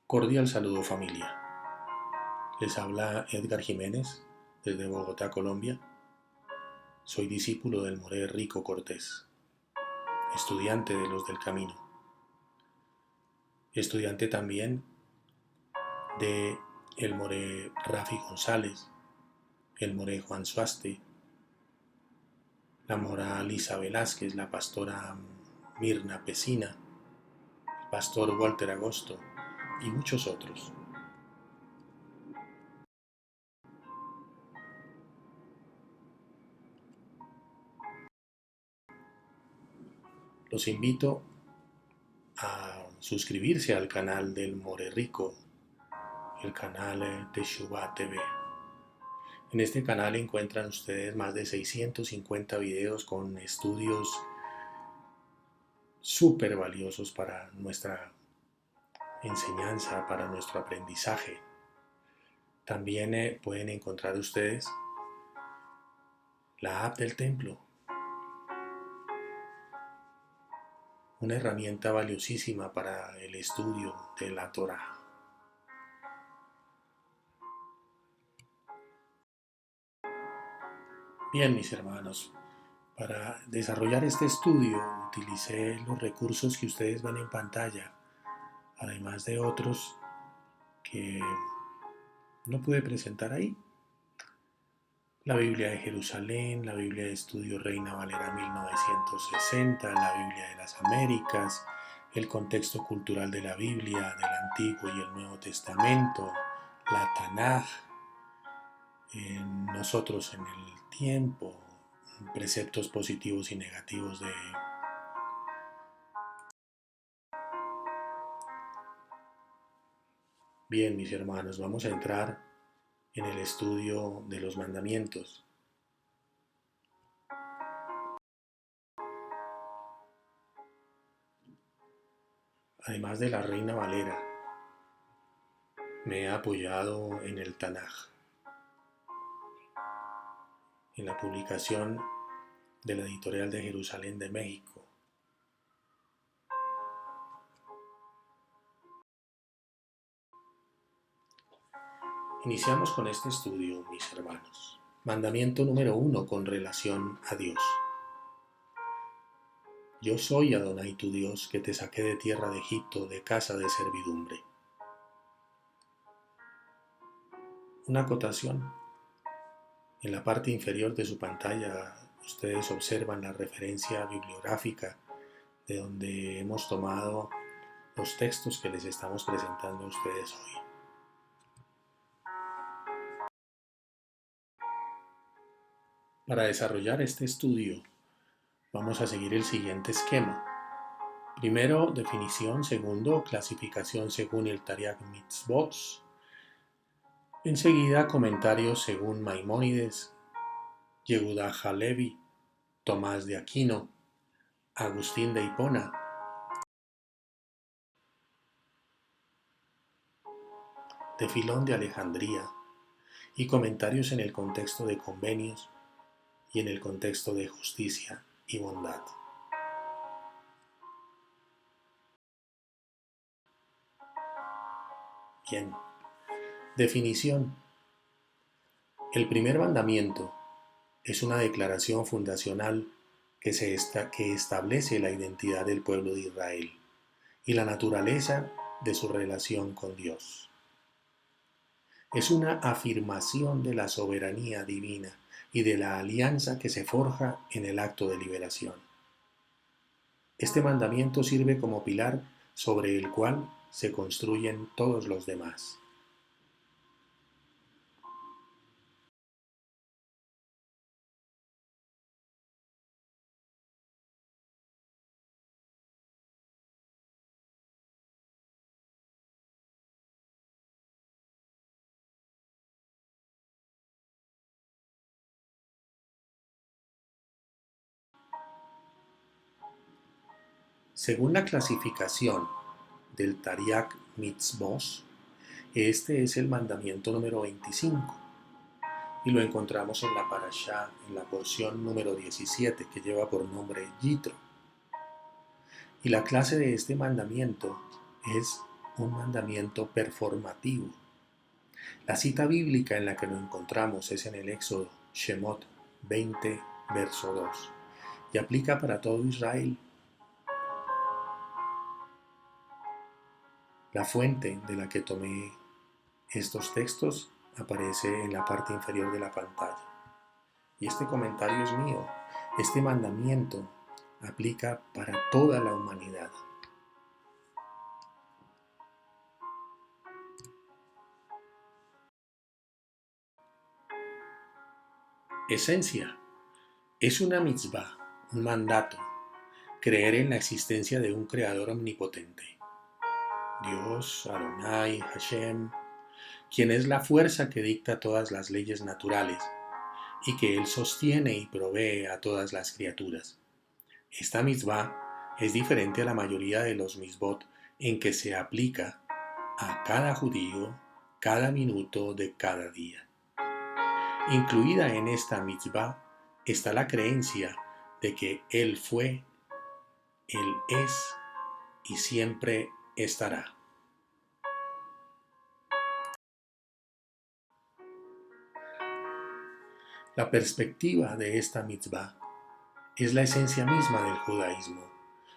Cordial saludo familia. Les habla Edgar Jiménez desde Bogotá, Colombia. Soy discípulo del Moré Rico Cortés, estudiante de los del Camino, estudiante también de el Moré Rafi González, el Moré Juan Suaste, la Mora Lisa Velázquez, la pastora Mirna Pesina, el pastor Walter Agosto y muchos otros. Los invito a suscribirse al canal del More Rico, el canal de Shuba TV. En este canal encuentran ustedes más de 650 videos con estudios súper valiosos para nuestra enseñanza, para nuestro aprendizaje. También pueden encontrar ustedes la app del templo, una herramienta valiosísima para el estudio de la Torá. Bien, mis hermanos, para desarrollar este estudio utilicé los recursos que ustedes ven en pantalla, además de otros que no pude presentar ahí. La Biblia de Jerusalén, la Biblia de Estudio Reina Valera 1960, la Biblia de las Américas, el contexto cultural de la Biblia, del Antiguo y el Nuevo Testamento, la Tanaj, nosotros en el tiempo, preceptos positivos y negativos de Bien, mis hermanos, vamos a entrar en el estudio de los mandamientos. Además de la Reina Valera, me he apoyado en el Tanaj, en la publicación de la Editorial de Jerusalén de México. Iniciamos con este estudio, mis hermanos. Mandamiento número 1 con relación a Dios. Yo soy Adonai tu Dios, que te saqué de tierra de Egipto, de casa de servidumbre. Una acotación. En la parte inferior de su pantalla ustedes observan la referencia bibliográfica de donde hemos tomado los textos que les estamos presentando a ustedes hoy. Para desarrollar este estudio vamos a seguir el siguiente esquema. Primero, definición. Segundo, clasificación según el Tariag Mitzvot. Enseguida, comentarios según Maimónides, Yehuda Halevi, Tomás de Aquino, Agustín de Hipona, de Filón de Alejandría, y comentarios en el contexto de convenios y en el contexto de justicia y bondad. Bien, definición. El primer mandamiento es una declaración fundacional que establece la identidad del pueblo de Israel y la naturaleza de su relación con Dios. Es una afirmación de la soberanía divina y de la alianza que se forja en el acto de liberación. Este mandamiento sirve como pilar sobre el cual se construyen todos los demás. Según la clasificación del Tariag Mitzvot, este es el mandamiento número 25 y lo encontramos en la parashá, en la porción número 17 que lleva por nombre Yitro. Y la clase de este mandamiento es un mandamiento performativo. La cita bíblica en la que lo encontramos es en el Éxodo, Shemot 20, verso 2, y aplica para todo Israel. La fuente de la que tomé estos textos aparece en la parte inferior de la pantalla. Y este comentario es mío. Este mandamiento aplica para toda la humanidad. Esencia. Es una mitzvah, un mandato, creer en la existencia de un creador omnipotente. Dios, Adonai, Hashem, quien es la fuerza que dicta todas las leyes naturales y que Él sostiene y provee a todas las criaturas. Esta mitzvah es diferente a la mayoría de los mitzvot en que se aplica a cada judío cada minuto de cada día. Incluida en esta mitzvah está la creencia de que Él fue, Él es y siempre estará. La perspectiva de esta mitzvah es la esencia misma del judaísmo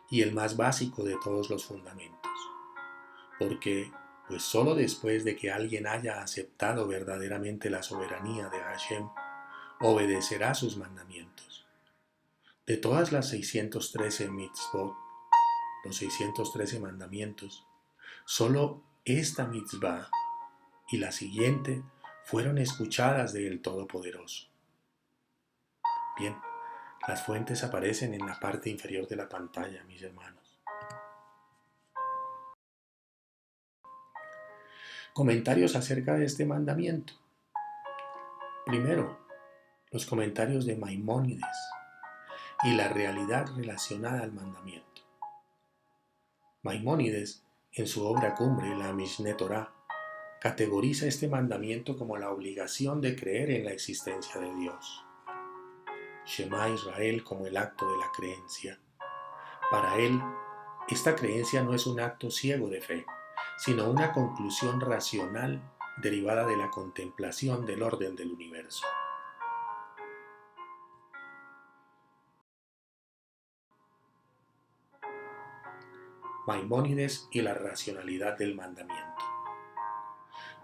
y el más básico de todos los fundamentos, porque pues solo después de que alguien haya aceptado verdaderamente la soberanía de Hashem, obedecerá sus mandamientos. De todas las 613 mitzvot, los 613 mandamientos, solo esta mitzvah y la siguiente fueron escuchadas del Todopoderoso. Bien, las fuentes aparecen en la parte inferior de la pantalla, mis hermanos. Comentarios acerca de este mandamiento. Primero, los comentarios de Maimónides y la realidad relacionada al mandamiento. Maimónides, en su obra cumbre, la Mishneh Torah, categoriza este mandamiento como la obligación de creer en la existencia de Dios. Shema Israel como el acto de la creencia. Para él, esta creencia no es un acto ciego de fe, sino una conclusión racional derivada de la contemplación del orden del universo. Maimónides y la racionalidad del mandamiento.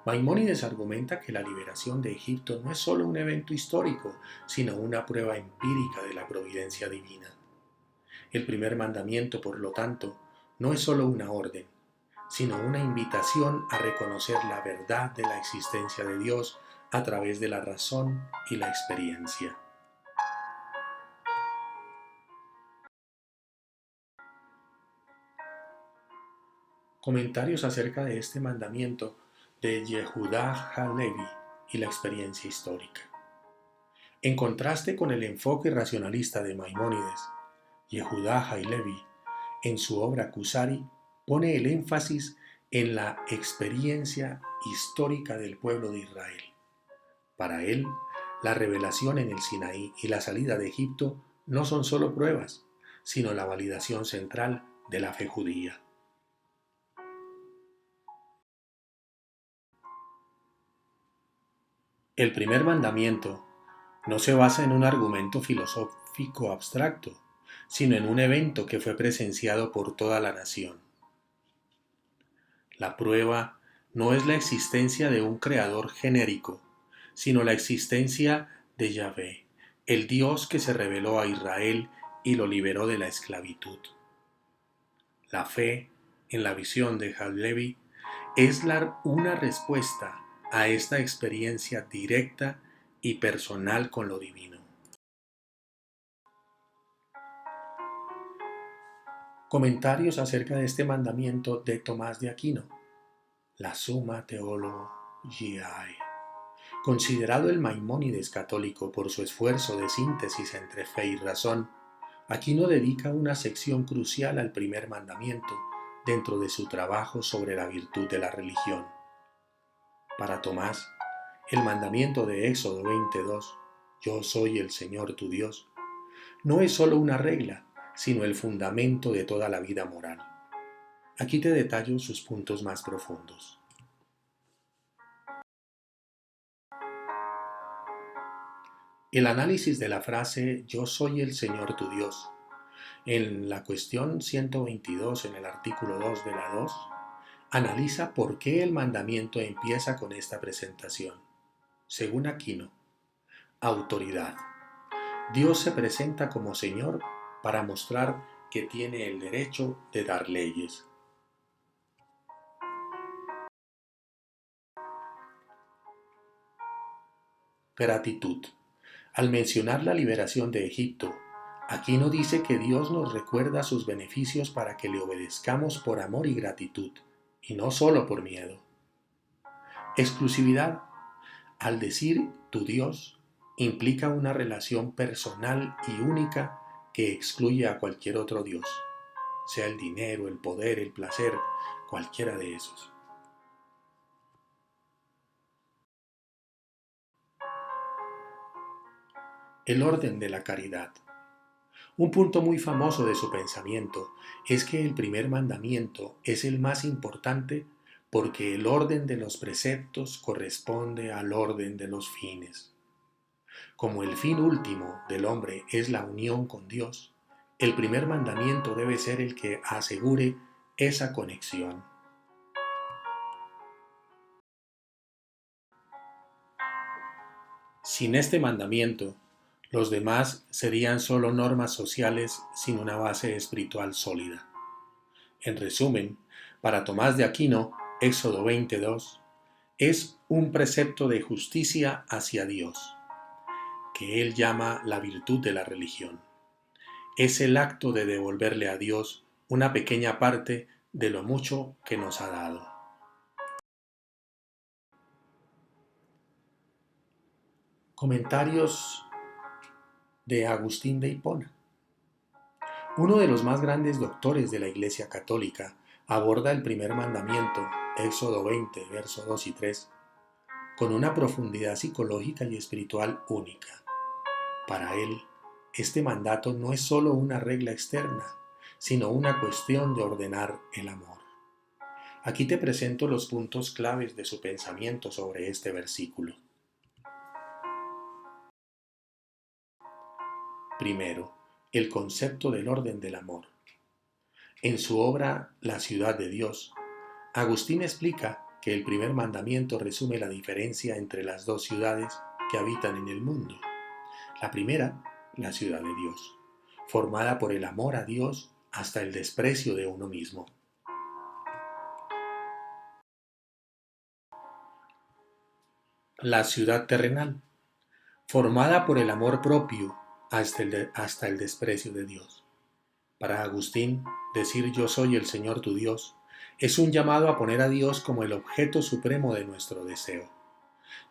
Maimónides argumenta que la liberación de Egipto no es solo un evento histórico, sino una prueba empírica de la providencia divina. El primer mandamiento, por lo tanto, no es solo una orden, sino una invitación a reconocer la verdad de la existencia de Dios a través de la razón y la experiencia. Comentarios acerca de este mandamiento de Yehudah HaLevi y la experiencia histórica. En contraste con el enfoque racionalista de Maimónides, Yehudah HaLevi, en su obra Kusari, pone el énfasis en la experiencia histórica del pueblo de Israel. Para él, la revelación en el Sinaí y la salida de Egipto no son solo pruebas, sino la validación central de la fe judía. El primer mandamiento no se basa en un argumento filosófico abstracto, sino en un evento que fue presenciado por toda la nación. La prueba no es la existencia de un creador genérico, sino la existencia de Yahvé, el Dios que se reveló a Israel y lo liberó de la esclavitud. La fe, en la visión de HaLevi, es una respuesta a esta experiencia directa y personal con lo divino. Comentarios acerca de este mandamiento de Tomás de Aquino. La Summa Theologiae. Considerado el Maimónides católico por su esfuerzo de síntesis entre fe y razón, Aquino dedica una sección crucial al primer mandamiento dentro de su trabajo sobre la virtud de la religión. Para Tomás, el mandamiento de Éxodo 22, Yo soy el Señor tu Dios, no es solo una regla, sino el fundamento de toda la vida moral. Aquí te detallo sus puntos más profundos. El análisis de la frase "Yo soy el Señor tu Dios" en la cuestión 122 en el artículo 2 de la 2 analiza por qué el mandamiento empieza con esta presentación. Según Aquino, autoridad. Dios se presenta como Señor para mostrar que tiene el derecho de dar leyes. Gratitud. Al mencionar la liberación de Egipto, Aquino dice que Dios nos recuerda sus beneficios para que le obedezcamos por amor y gratitud, y no solo por miedo. Exclusividad. Al decir tu Dios, implica una relación personal y única que excluye a cualquier otro Dios, sea el dinero, el poder, el placer, cualquiera de esos. El orden de la caridad. Un punto muy famoso de su pensamiento es que el primer mandamiento es el más importante porque el orden de los preceptos corresponde al orden de los fines. Como el fin último del hombre es la unión con Dios, el primer mandamiento debe ser el que asegure esa conexión. Sin este mandamiento, los demás serían solo normas sociales sin una base espiritual sólida. En resumen, para Tomás de Aquino, Éxodo 22 es un precepto de justicia hacia Dios, que él llama la virtud de la religión. Es el acto de devolverle a Dios una pequeña parte de lo mucho que nos ha dado. Comentarios de Agustín de Hipona. Uno de los más grandes doctores de la Iglesia Católica aborda el primer mandamiento, Éxodo 20, versos 2 y 3, con una profundidad psicológica y espiritual única. Para él, este mandato no es solo una regla externa, sino una cuestión de ordenar el amor. Aquí te presento los puntos claves de su pensamiento sobre este versículo. Primero, el concepto del orden del amor. En su obra La ciudad de Dios, Agustín explica que el primer mandamiento resume la diferencia entre las dos ciudades que habitan en el mundo. La primera, la ciudad de Dios, formada por el amor a Dios hasta el desprecio de uno mismo. La ciudad terrenal, formada por el amor propio hasta el desprecio de Dios. Para Agustín, decir yo soy el Señor tu Dios es un llamado a poner a Dios como el objeto supremo de nuestro deseo.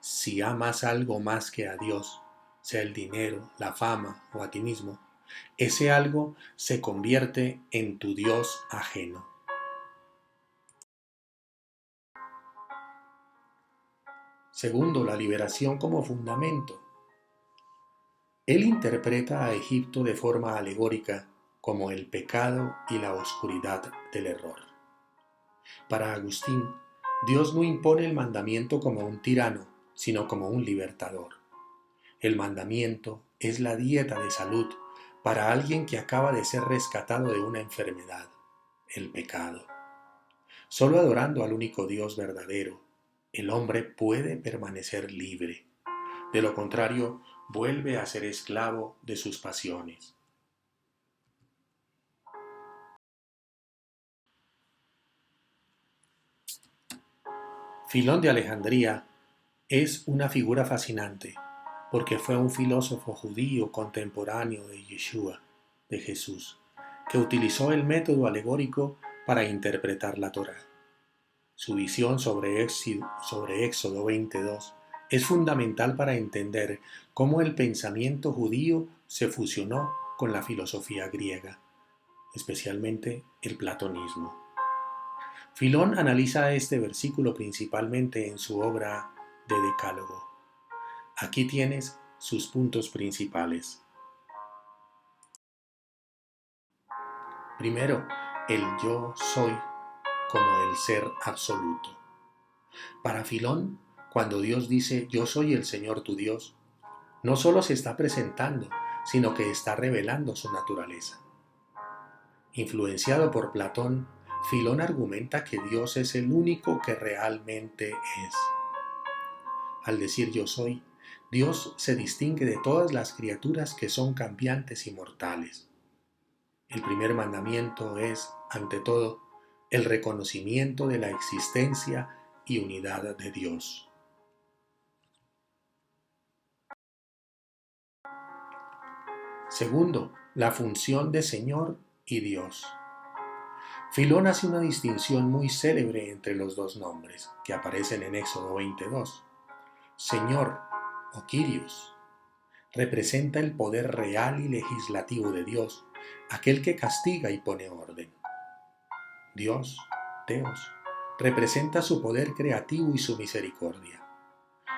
Si amas algo más que a Dios, sea el dinero, la fama o a ti mismo, ese algo se convierte en tu Dios ajeno. Segundo, la liberación como fundamento. Él interpreta a Egipto de forma alegórica como el pecado y la oscuridad del error. Para Agustín, Dios no impone el mandamiento como un tirano, sino como un libertador. El mandamiento es la dieta de salud para alguien que acaba de ser rescatado de una enfermedad, el pecado. Solo adorando al único Dios verdadero, el hombre puede permanecer libre. De lo contrario, vuelve a ser esclavo de sus pasiones. Filón de Alejandría es una figura fascinante porque fue un filósofo judío contemporáneo de Yeshua, de Jesús, que utilizó el método alegórico para interpretar la Torá. Su visión sobre Éxodo 22 es fundamental para entender cómo el pensamiento judío se fusionó con la filosofía griega, especialmente el platonismo. Filón analiza este versículo principalmente en su obra de Decálogo. Aquí tienes sus puntos principales. Primero, el yo soy como el ser absoluto. Para Filón, cuando Dios dice yo soy el Señor tu Dios, no solo se está presentando, sino que está revelando su naturaleza. Influenciado por Platón, Filón argumenta que Dios es el único que realmente es. Al decir yo soy, Dios se distingue de todas las criaturas que son cambiantes y mortales. El primer mandamiento es, ante todo, el reconocimiento de la existencia y unidad de Dios. Segundo, la función de Señor y Dios. Filón hace una distinción muy célebre entre los dos nombres que aparecen en Éxodo 22. Señor o Kyrios representa el poder real y legislativo de Dios, aquel que castiga y pone orden. Dios, Theos, representa su poder creativo y su misericordia.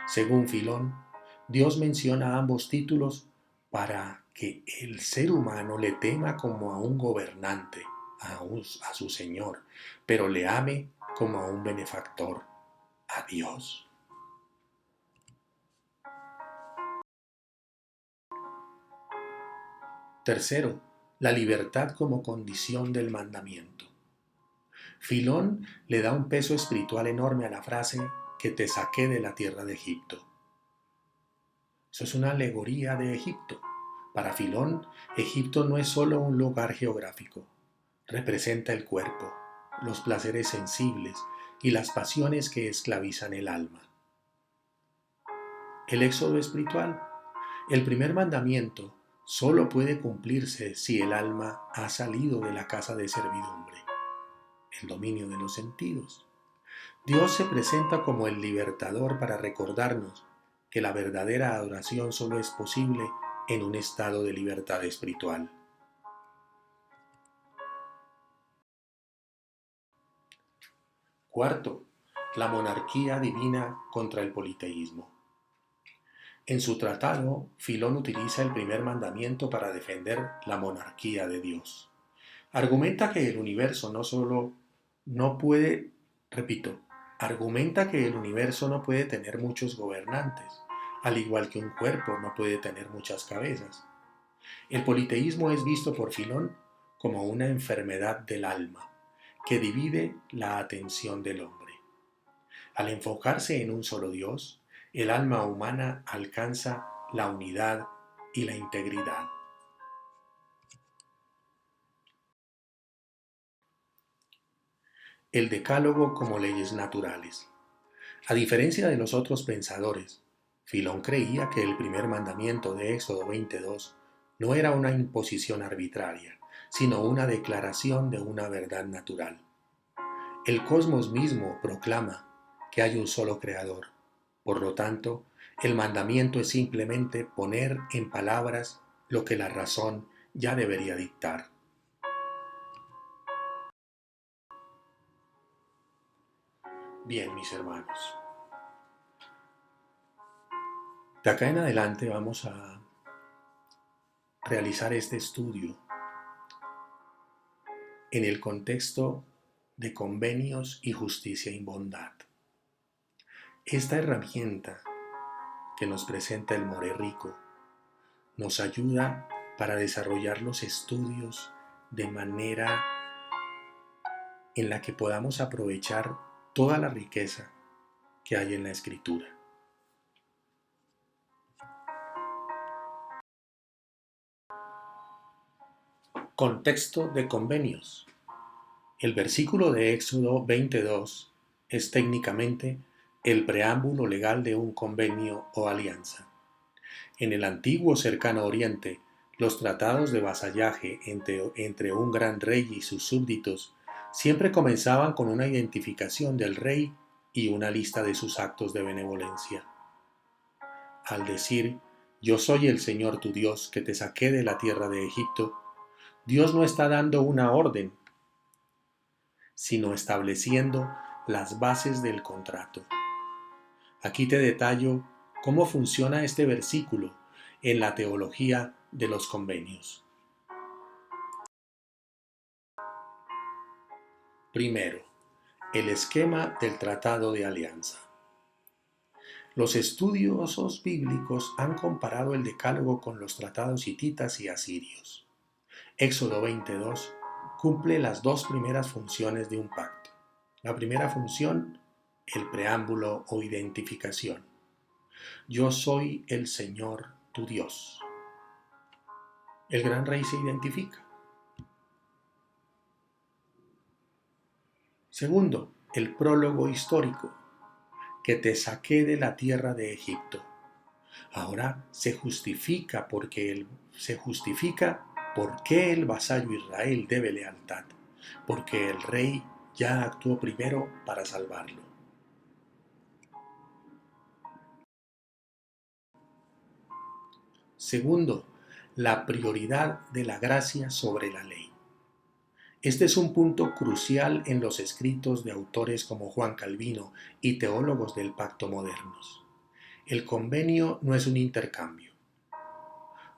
Según Filón, Dios menciona ambos títulos para que el ser humano le tema como a un gobernante, a su Señor, pero le ame como a un benefactor, a Dios. Tercero, la libertad como condición del mandamiento. Filón le da un peso espiritual enorme a la frase que te saqué de la tierra de Egipto. Eso es una alegoría de Egipto. Para Filón, Egipto no es solo un lugar geográfico, representa el cuerpo, los placeres sensibles y las pasiones que esclavizan el alma. El éxodo espiritual. El primer mandamiento solo puede cumplirse si el alma ha salido de la casa de servidumbre, el dominio de los sentidos. Dios se presenta como el libertador para recordarnos que la verdadera adoración solo es posible en un estado de libertad espiritual. Cuarto, la monarquía divina contra el politeísmo. En su tratado, Filón utiliza el primer mandamiento para defender la monarquía de Dios. Argumenta que el universo argumenta que el universo no puede tener muchos gobernantes, al igual que un cuerpo no puede tener muchas cabezas. El politeísmo es visto por Filón como una enfermedad del alma, que divide la atención del hombre. Al enfocarse en un solo Dios, el alma humana alcanza la unidad y la integridad. El decálogo como leyes naturales. A diferencia de los otros pensadores, Filón creía que el primer mandamiento de Éxodo 22 no era una imposición arbitraria, sino una declaración de una verdad natural. El cosmos mismo proclama que hay un solo creador. Por lo tanto, el mandamiento es simplemente poner en palabras lo que la razón ya debería dictar. Bien, mis hermanos, de acá en adelante vamos a realizar este estudio en el contexto de convenios y justicia y bondad. Esta herramienta que nos presenta el More Rico nos ayuda para desarrollar los estudios de manera en la que podamos aprovechar toda la riqueza que hay en la Escritura. Contexto de convenios. El versículo de Éxodo 22 es técnicamente el preámbulo legal de un convenio o alianza. En el antiguo cercano Oriente, los tratados de vasallaje entre un gran rey y sus súbditos siempre comenzaban con una identificación del rey y una lista de sus actos de benevolencia. Al decir, yo soy el Señor tu Dios que te saqué de la tierra de Egipto, Dios no está dando una orden, sino estableciendo las bases del contrato. Aquí te detallo cómo funciona este versículo en la teología de los convenios. Primero, El esquema del Tratado de Alianza. Los estudiosos bíblicos han comparado el Decálogo con los tratados hititas y asirios. Éxodo 22 cumple las dos primeras funciones de un pacto. La primera función, el preámbulo o identificación. Yo soy el Señor tu Dios. El gran rey se identifica. Segundo, el prólogo histórico, que te saqué de la tierra de Egipto. Ahora se justifica por qué el vasallo Israel debe lealtad, porque el rey ya actuó primero para salvarlo. Segundo, la prioridad de la gracia sobre la ley. Este es un punto crucial en los escritos de autores como Juan Calvino y teólogos del pacto modernos. El convenio no es un intercambio.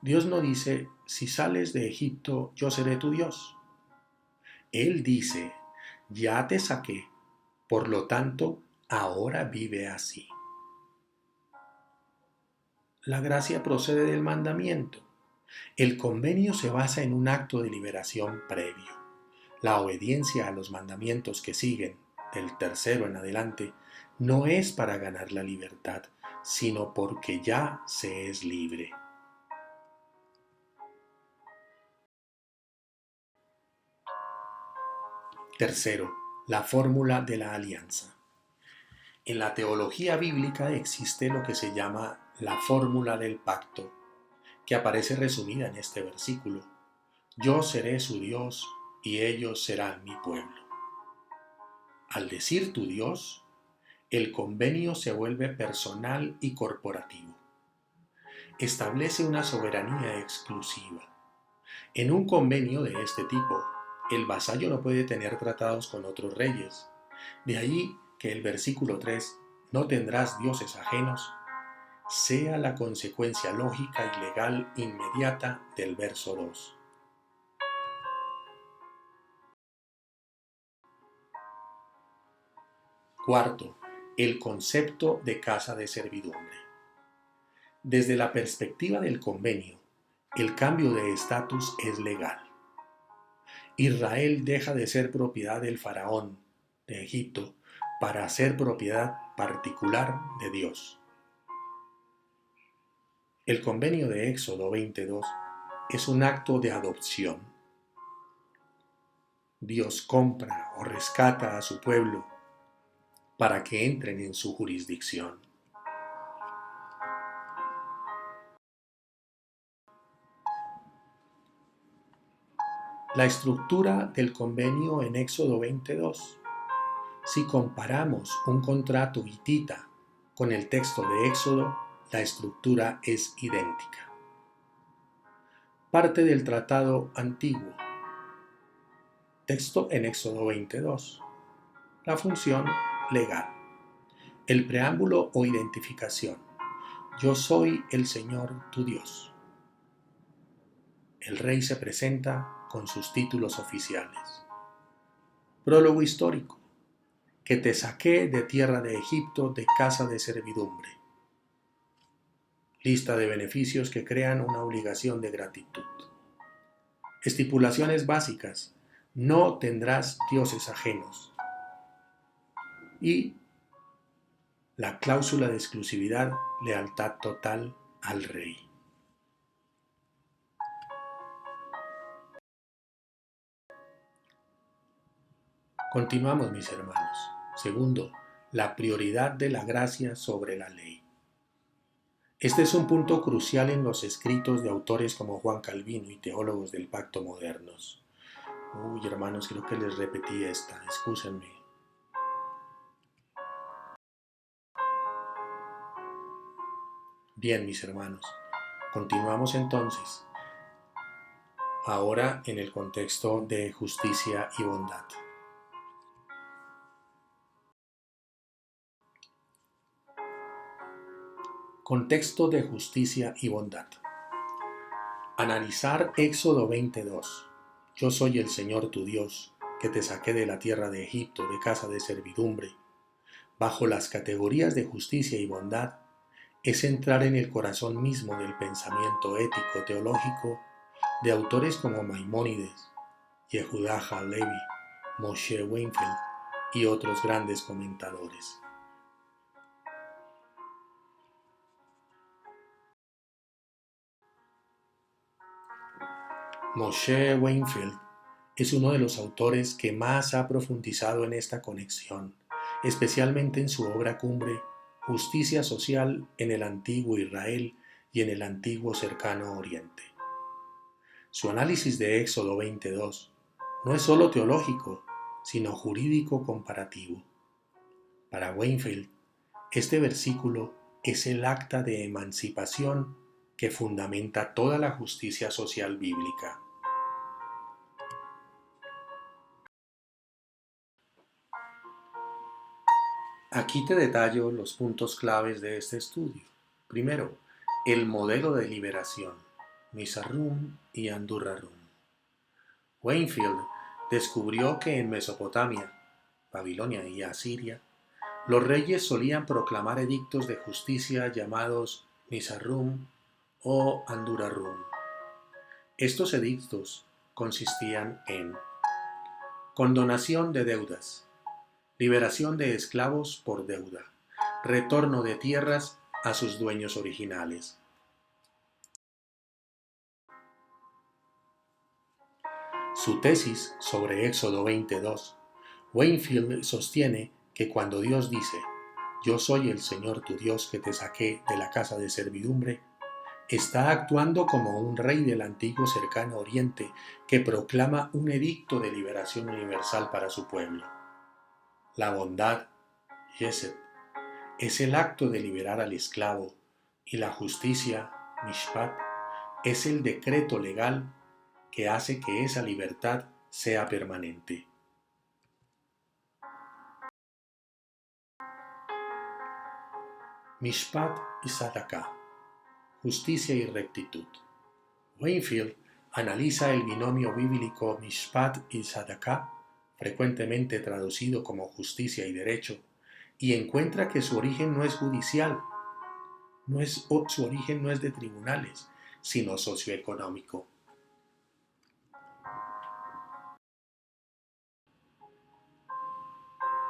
Dios no dice, si sales de Egipto, yo seré tu Dios. Él dice, ya te saqué, por lo tanto, ahora vive así. La gracia procede del mandamiento. El convenio se basa en un acto de liberación previo. La obediencia a los mandamientos que siguen, del tercero en adelante, no es para ganar la libertad, sino porque ya se es libre. Tercero, la fórmula de la alianza. En la teología bíblica existe lo que se llama la fórmula del pacto, que aparece resumida en este versículo. Yo seré su Dios y ellos serán mi pueblo. Al decir tu Dios, el convenio se vuelve personal y corporativo. Establece una soberanía exclusiva. En un convenio de este tipo, el vasallo no puede tener tratados con otros reyes. De ahí que el versículo 3, no tendrás dioses ajenos, sea la consecuencia lógica y legal inmediata del verso 2. Cuarto, el concepto de casa de servidumbre. Desde la perspectiva del convenio, el cambio de estatus es legal. Israel deja de ser propiedad del faraón de Egipto para ser propiedad particular de Dios. El convenio de Éxodo 22 es un acto de adopción. Dios compra o rescata a su pueblo para que entren en su jurisdicción. La estructura del convenio en Éxodo 22. Si comparamos un contrato hitita con el texto de Éxodo, la estructura es idéntica. Parte del tratado antiguo. Texto en Éxodo 22. La función legal. El preámbulo o identificación. Yo soy el Señor tu Dios. El rey se presenta con sus títulos oficiales. Prólogo histórico. Que te saqué de tierra de Egipto, de casa de servidumbre. Lista de beneficios que crean una obligación de gratitud. Estipulaciones básicas. No tendrás dioses ajenos. Y la cláusula de exclusividad, lealtad total al rey. Continuamos, mis hermanos. Segundo, la prioridad de la gracia sobre la ley. Este es un punto crucial en los escritos de autores como Juan Calvino y teólogos del pacto modernos. Uy, hermanos, creo que les repetí esta, excúsenme. Bien, mis hermanos, continuamos entonces, ahora en el contexto de justicia y bondad. Contexto de justicia y bondad. Analizar Éxodo 22. Yo soy el Señor tu Dios, que te saqué de la tierra de Egipto, de casa de servidumbre, bajo las categorías de justicia y bondad, es entrar en el corazón mismo del pensamiento ético-teológico de autores como Maimónides, Yehuda Halevi, Moshe Weinfeld y otros grandes comentadores. Moshe Weinfeld es uno de los autores que más ha profundizado en esta conexión, especialmente en su obra cumbre Justicia Social en el Antiguo Israel y en el Antiguo Cercano Oriente. Su análisis de Éxodo 22 no es solo teológico, sino jurídico comparativo. Para Weinfeld, este versículo es el acta de emancipación que fundamenta toda la justicia social bíblica. Aquí te detallo los puntos claves de este estudio. Primero, el modelo de liberación, Misarrum y Andurrarum. Weinfeld descubrió que en Mesopotamia, Babilonia y Asiria, los reyes solían proclamar edictos de justicia llamados Misarrum o Andurrarum. Estos edictos consistían en condonación de deudas, liberación de esclavos por deuda, retorno de tierras a sus dueños originales. Su tesis sobre Éxodo 22, Weinfeld sostiene que cuando Dios dice, «Yo soy el Señor tu Dios que te saqué de la casa de servidumbre», está actuando como un rey del antiguo cercano oriente que proclama un edicto de liberación universal para su pueblo. La bondad, Yesed, es el acto de liberar al esclavo y la justicia, Mishpat, es el decreto legal que hace que esa libertad sea permanente. Mishpat y Sadaká, justicia y rectitud. Weinfeld analiza el binomio bíblico Mishpat y Sadaká, frecuentemente traducido como justicia y derecho, y encuentra que su origen no es judicial, su origen no es de tribunales, sino socioeconómico.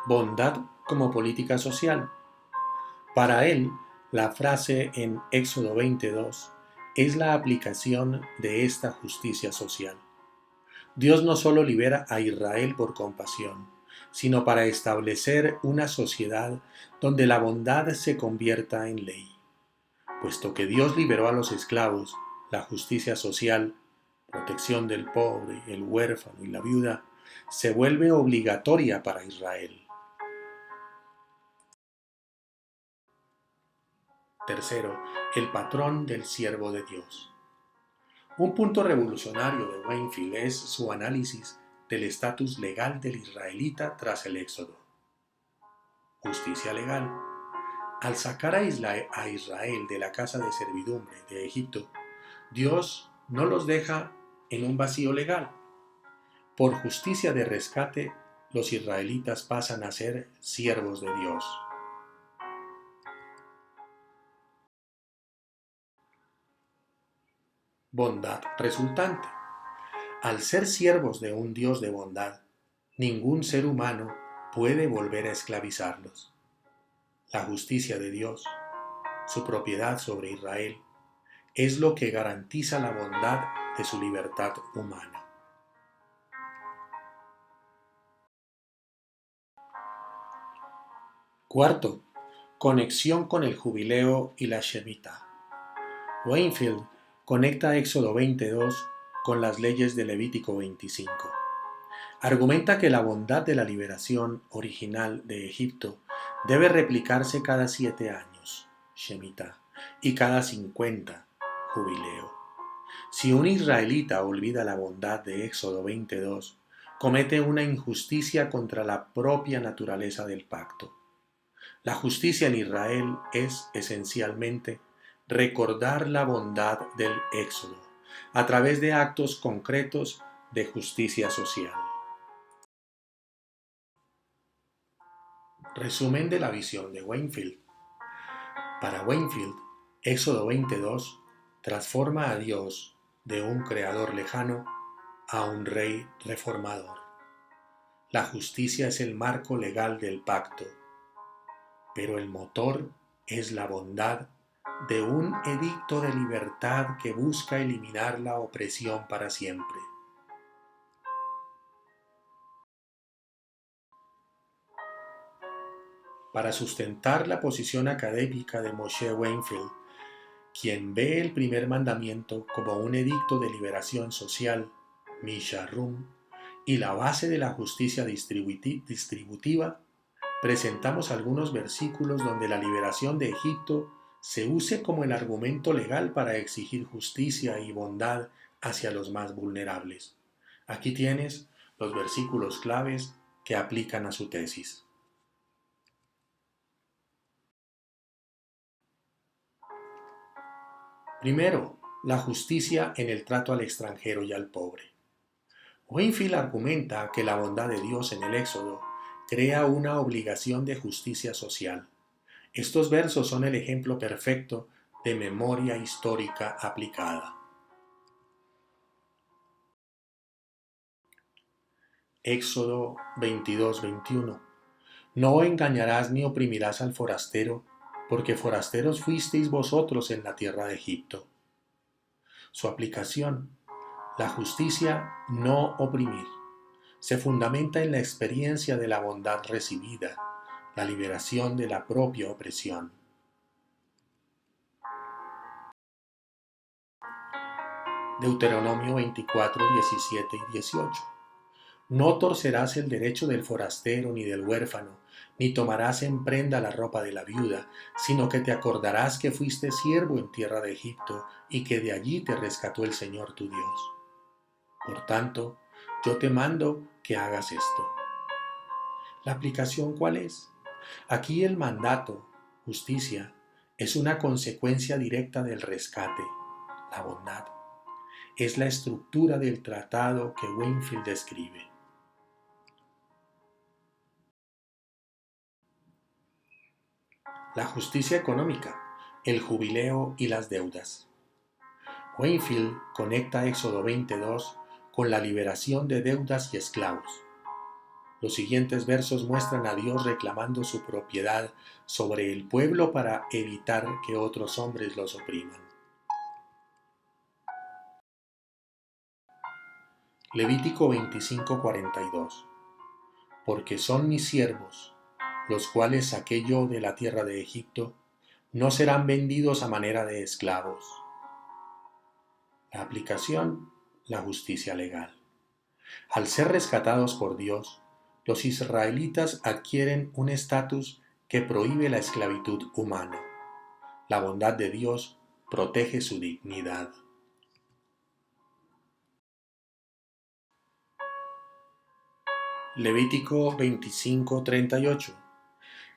Bondad como política social. Para él, la frase en Éxodo 22 es la aplicación de esta justicia social. Dios no solo libera a Israel por compasión, sino para establecer una sociedad donde la bondad se convierta en ley. Puesto que Dios liberó a los esclavos, la justicia social, protección del pobre, el huérfano y la viuda, se vuelve obligatoria para Israel. Tercero, el patrón del siervo de Dios. Un punto revolucionario de Weinfeld es su análisis del estatus legal del israelita tras el Éxodo. Justicia legal. Al sacar a Israel de la casa de servidumbre de Egipto, Dios no los deja en un vacío legal. Por justicia de rescate, los israelitas pasan a ser siervos de Dios. Bondad resultante. Al ser siervos de un Dios de bondad, ningún ser humano puede volver a esclavizarlos. La justicia de Dios, su propiedad sobre Israel, es lo que garantiza la bondad de su libertad humana. Cuarto, conexión con el jubileo y la Shemitah. Weinfeld conecta Éxodo 22 con las leyes de Levítico 25. Argumenta que la bondad de la liberación original de Egipto debe replicarse cada 7 años, Shemitah, y cada 50, jubileo. Si un israelita olvida la bondad de Éxodo 22, comete una injusticia contra la propia naturaleza del pacto. La justicia en Israel es esencialmente recordar la bondad del Éxodo a través de actos concretos de justicia social. Resumen de la visión de Whitefield. Para Whitefield, Éxodo 22 transforma a Dios de un creador lejano a un rey reformador. La justicia es el marco legal del pacto, pero el motor es la bondad de un edicto de libertad que busca eliminar la opresión para siempre. Para sustentar la posición académica de Moshe Whitefield, quien ve el primer mandamiento como un edicto de liberación social, Misharum, y la base de la justicia distributiva, presentamos algunos versículos donde la liberación de Egipto se use como el argumento legal para exigir justicia y bondad hacia los más vulnerables. Aquí tienes los versículos claves que aplican a su tesis. Primero, la justicia en el trato al extranjero y al pobre. Whitefield argumenta que la bondad de Dios en el Éxodo crea una obligación de justicia social. Estos versos son el ejemplo perfecto de memoria histórica aplicada. Éxodo 22:21. No engañarás ni oprimirás al forastero, porque forasteros fuisteis vosotros en la tierra de Egipto. Su aplicación: la justicia no oprimir. Se fundamenta en la experiencia de la bondad recibida, la liberación de la propia opresión. Deuteronomio 24, 17 y 18. No torcerás el derecho del forastero ni del huérfano, ni tomarás en prenda la ropa de la viuda, sino que te acordarás que fuiste siervo en tierra de Egipto y que de allí te rescató el Señor tu Dios. Por tanto, yo te mando que hagas esto. ¿La aplicación cuál es? Aquí el mandato, justicia, es una consecuencia directa del rescate, la bondad. Es la estructura del tratado que Whitefield describe. La justicia económica, el jubileo y las deudas. Whitefield conecta Éxodo 22 con la liberación de deudas y esclavos. Los siguientes versos muestran a Dios reclamando su propiedad sobre el pueblo para evitar que otros hombres los opriman. Levítico 25:42. Porque son mis siervos, los cuales saqué yo de la tierra de Egipto, no serán vendidos a manera de esclavos. La aplicación: la justicia legal. Al ser rescatados por Dios, los israelitas adquieren un estatus que prohíbe la esclavitud humana. La bondad de Dios protege su dignidad. Levítico 25:38.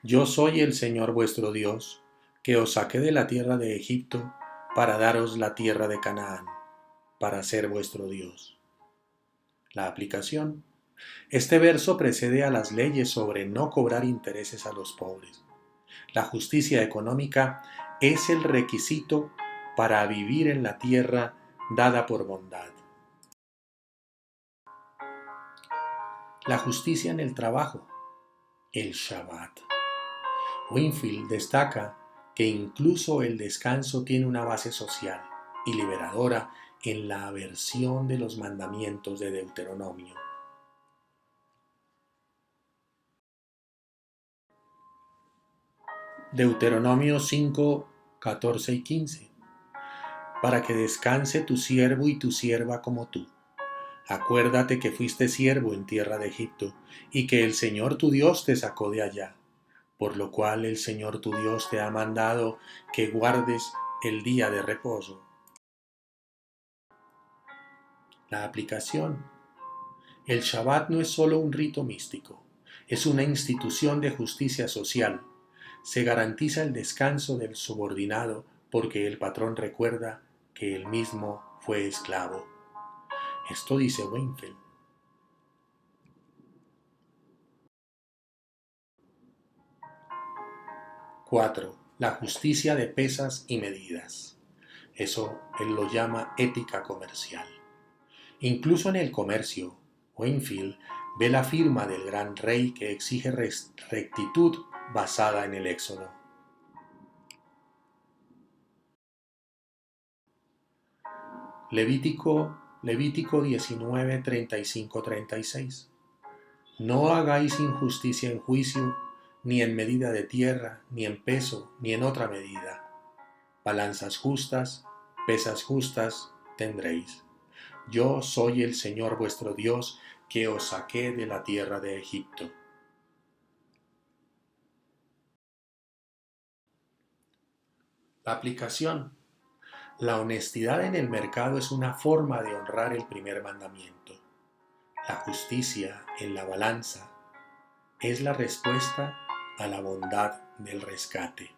Yo soy el Señor vuestro Dios, que os saqué de la tierra de Egipto para daros la tierra de Canaán, para ser vuestro Dios. La aplicación: este verso precede a las leyes sobre no cobrar intereses a los pobres. La justicia económica es el requisito para vivir en la tierra dada por bondad. La justicia en el trabajo, el Shabbat. Whitefield destaca que incluso el descanso tiene una base social y liberadora en la aversión de los mandamientos de Deuteronomio. Deuteronomio 5, 14 y 15. Para que descanse tu siervo y tu sierva como tú. Acuérdate que fuiste siervo en tierra de Egipto, y que el Señor tu Dios te sacó de allá, por lo cual el Señor tu Dios te ha mandado que guardes el día de reposo. La aplicación: el Shabbat no es solo un rito místico, es una institución de justicia social. Se garantiza el descanso del subordinado porque el patrón recuerda que él mismo fue esclavo. Esto dice Whitefield. 4. La justicia de pesas y medidas. Eso él lo llama ética comercial. Incluso en el comercio, Wakefield ve la firma del gran rey que exige rectitud basada en el Éxodo. Levítico 19, 35, 36. No hagáis injusticia en juicio, ni en medida de tierra, ni en peso, ni en otra medida. Balanzas justas, pesas justas tendréis. Yo soy el Señor vuestro Dios, que os saqué de la tierra de Egipto. La aplicación. La honestidad en el mercado es una forma de honrar el primer mandamiento. La justicia en la balanza es la respuesta a la bondad del rescate.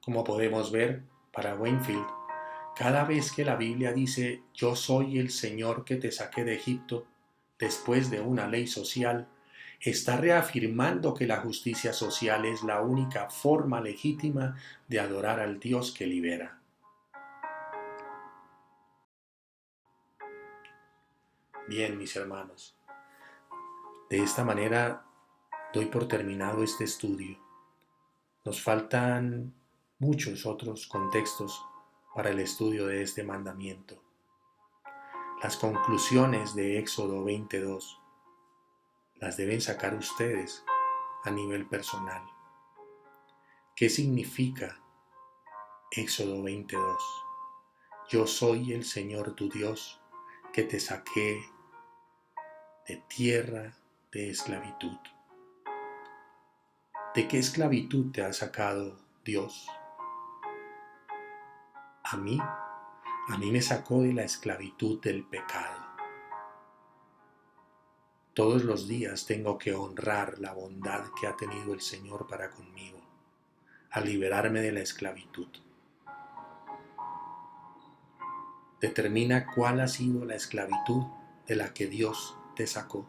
Como podemos ver, para Wakefield, cada vez que la Biblia dice «Yo soy el Señor que te saqué de Egipto», después de una ley social, está reafirmando que la justicia social es la única forma legítima de adorar al Dios que libera. Bien, mis hermanos, de esta manera doy por terminado este estudio. Nos faltan muchos otros contextos para el estudio de este mandamiento. Las conclusiones de Éxodo 22 las deben sacar ustedes a nivel personal. ¿Qué significa Éxodo 22? Yo soy el Señor tu Dios, que te saqué de tierra de esclavitud. ¿De qué esclavitud te ha sacado Dios? A mí me sacó de la esclavitud del pecado. Todos los días tengo que honrar la bondad que ha tenido el Señor para conmigo, al liberarme de la esclavitud. Determina cuál ha sido la esclavitud de la que Dios te sacó.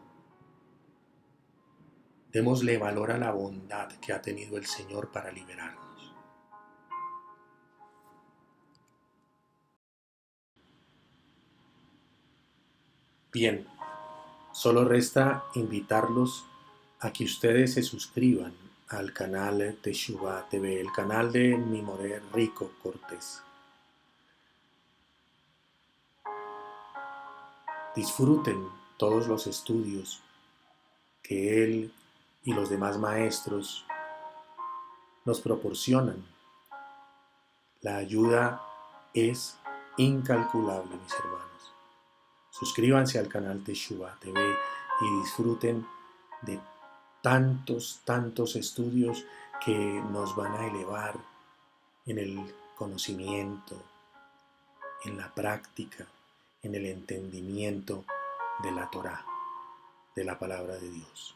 Démosle valor a la bondad que ha tenido el Señor para liberarnos. Bien, solo resta invitarlos a que ustedes se suscriban al canal Teshuvah TV, el canal de mi Moré Rico Cortés. Disfruten todos los estudios que él y los demás maestros nos proporcionan. La ayuda es incalculable, mis hermanos. Suscríbanse al canal Teshuvah TV y disfruten de tantos estudios que nos van a elevar en el conocimiento, en la práctica, en el entendimiento de la Torá, de la palabra de Dios.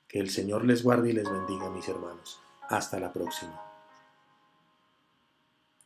Que el Señor les guarde y les bendiga, mis hermanos. Hasta la próxima.